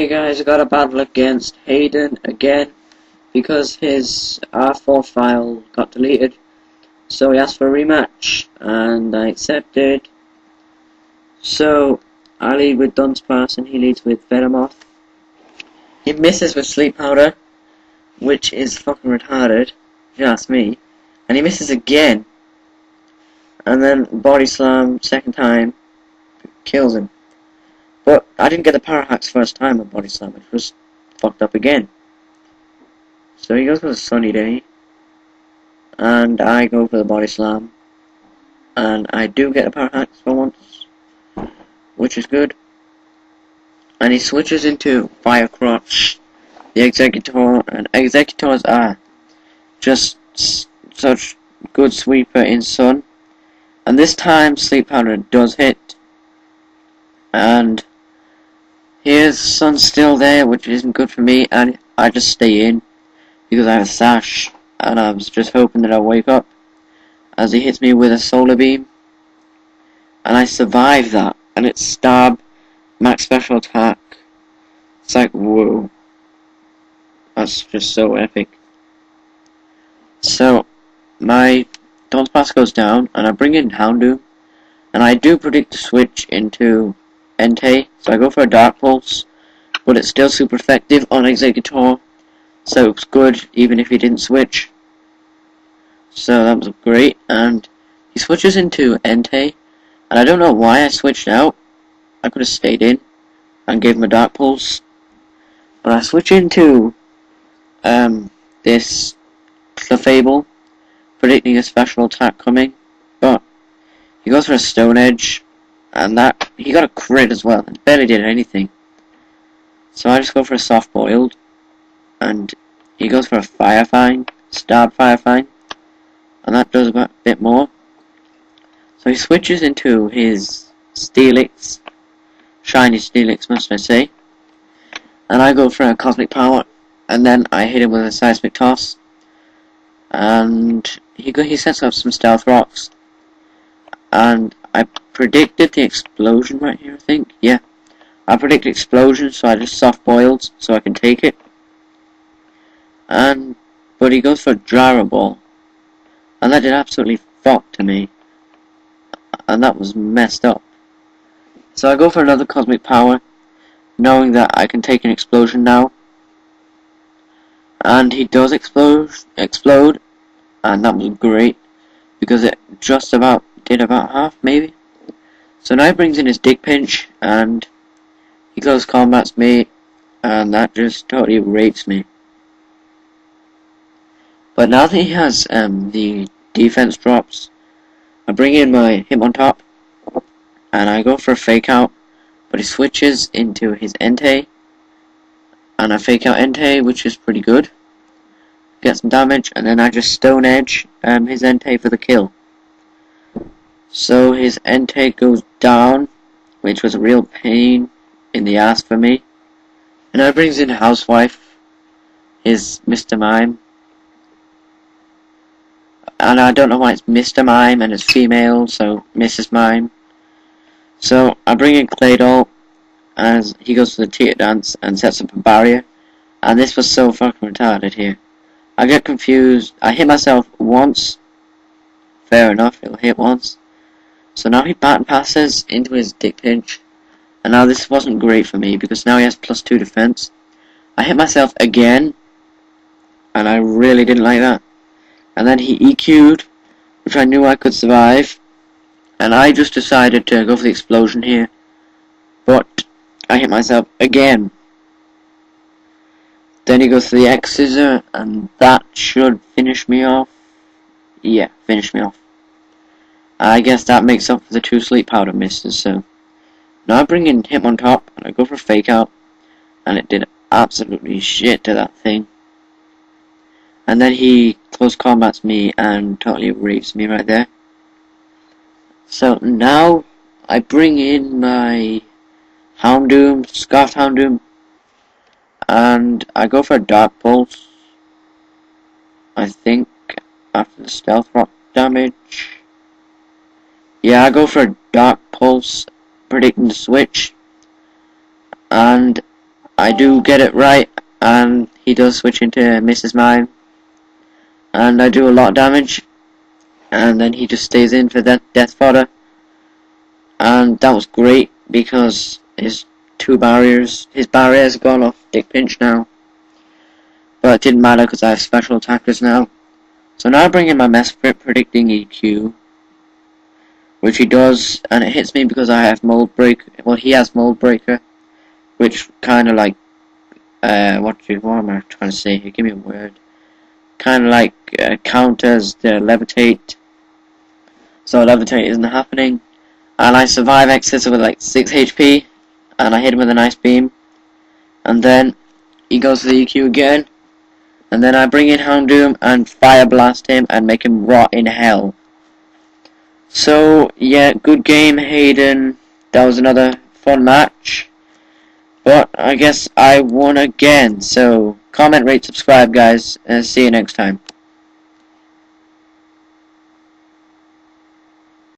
Hey guys, I got a battle against Haydunn again because his R4 file got deleted. So he asked for a rematch and I accepted. So I lead with Dunsparce and he leads with Venomoth. He misses with Sleep Powder, which is fucking retarded, if you ask me. And he misses again. And then Body Slam second time kills him. But I didn't get the Power Hacks first time on Body Slam, which was fucked up again. So he goes for the Sunny Day, and I go for the Body Slam, and I do get the Power Hacks for once, which is good. And he switches into Fire Crotch, the Executor, and Executors are just such good sweeper in Sun. And this time Sleep Powder does hit, and here's Sun still there, which isn't good for me, and I just stay in because I have a sash, and I was just hoping that I'll wake up as he hits me with a solar beam, and I survive that, and it's stab, max special attack. It's like, whoa, that's just so epic. So my Dunsparce goes down, and I bring in Houndoom, and I do predict to switch into Entei, so I go for a Dark Pulse, but it's still super effective on Executor, so it's good even if he didn't switch. So that was great, and he switches into Entei, and I don't know why I switched out. I could have stayed in and gave him a Dark Pulse, but I switch into this Clefable, predicting a special attack coming, but he goes for a Stone Edge, and that he got a crit as well, and barely did anything. So I just go for a Soft Boiled, and he goes for a Fire Fang, Stab Fire Fang, and that does a bit more. So he switches into his Steelix, shiny Steelix must I say, and I go for a Cosmic Power, and then I hit him with a Seismic Toss, and he sets up some Stealth Rocks, and I predicted the explosion right here, I think. Yeah, I predicted explosion, so I just soft boiled so I can take it. But he goes for a Gyro Ball, and that did absolutely fuck to me, and that was messed up. So I go for another Cosmic Power, knowing that I can take an explosion now, and he does explode, and that was great because it just about did about half maybe. So now he brings in his Dick Pinch, and he close combats me, and that just totally rapes me. But now that he has the defense drops, I bring in my Hitmontop, and I go for a Fake Out, but he switches into his Entei, and I Fake Out Entei, which is pretty good. Get some damage, and then I just Stone Edge his Entei for the kill. So his Entei goes down, which was a real pain in the ass for me. And now brings in Housewife, his Mr. Mime. And I don't know why it's Mr. Mime and it's female, so Mrs. Mime. So I bring in Claydol as he goes for the Teeter Dance and sets up a barrier. And this was so fucking retarded here. I get confused. I hit myself once. Fair enough, it'll hit once. So now he Baton Passes into his Dick Pinch. And now this wasn't great for me because now he has +2 defense. I hit myself again, and I really didn't like that. And then he EQ'd, which I knew I could survive. And I just decided to go for the explosion here. But I hit myself again. Then he goes for the X Scissor, and that should finish me off. Yeah, finish me off. I guess that makes up for the 2 Sleep Powder misses, so now I bring in Hitmontop, and I go for Fake Out, and it did absolutely shit to that thing. And then he close combats me and totally rapes me right there. So now I bring in my Houndoom, Scarfed Houndoom, and I go for a Dark Pulse, I think, after the Stealth Rock damage. Yeah, I go for a Dark Pulse, predicting the switch, and I do get it right, and he does switch into Mrs. Mime, and I do a lot of damage, and then he just stays in for that death fodder, and that was great because his barriers have gone off Dick Pinch now, but it didn't matter because I have special attackers now. So now I bring in my Mesprit predicting EQ, which he does, and it hits me because I have Mold Breaker. Well, he has Mold Breaker, which kind of like, what am I trying to say here? Give me a word. Kind of like counters the Levitate, so Levitate isn't happening, and I survive excess with like 6 HP, and I hit him with a nice beam, and then he goes to the EQ again, and then I bring in Houndoom and Fire Blast him and make him rot in hell. So yeah, good game, Haydunn. That was another fun match. But I guess I won again. So comment, rate, subscribe, guys, and see you next time.